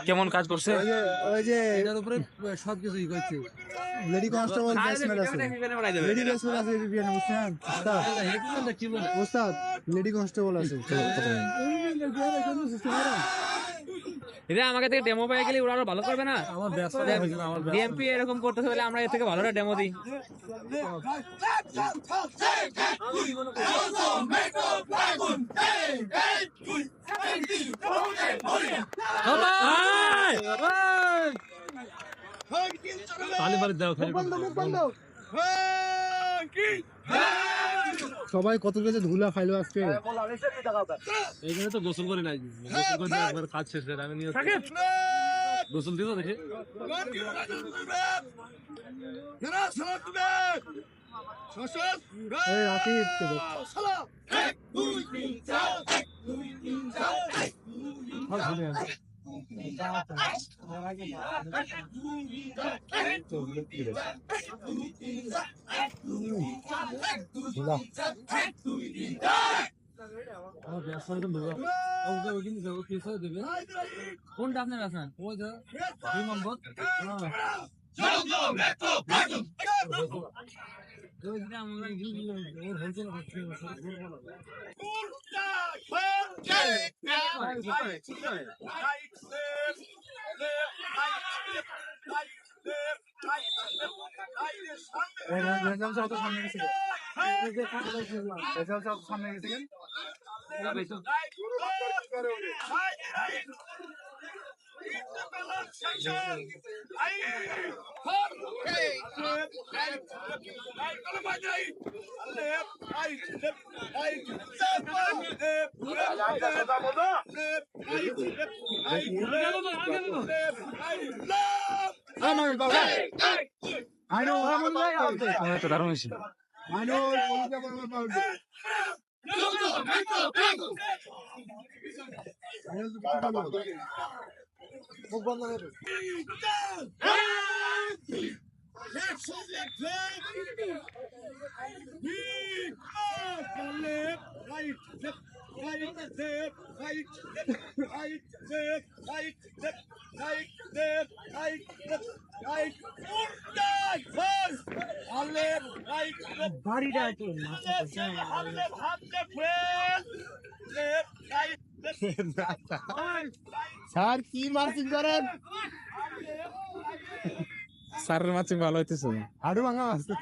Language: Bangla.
কেমন কাজ করছে? ওই যে এটার উপরে সবকিছুই করছে। লেডি কনস্টেবল ব্যাটসম্যান আছে, লেডি ব্যাটসম্যান আছে বিপিএন বুঝছেন উস্তাদ, লেডি কনস্টেবল আছে। এটা আমাকে থেকে ডেমো পেয়ে গেলে ওরা আরো ভালো করবে না? আমার ডিএমপি এরকম করতেছে বলে আমরা এর থেকে ভালোটা ডেমো দিই। সবাই কত কেজি ধুলা খাইলো আজকে। এইখানে তো গোসল করে নাই, গোসল করে একবার কাজ শেষ করে আমি নিয়ে গোসল দিব দেখে। কোনটা আপনার আছেন? ওই যে 2 নম্বর সামনে গেছে। দারুণ হয়েছে। স্যার কি মার্কিং করেন? স্যারের মাছিং ভালো হইতেছে। হাড়ু ভাঙা মাছ তো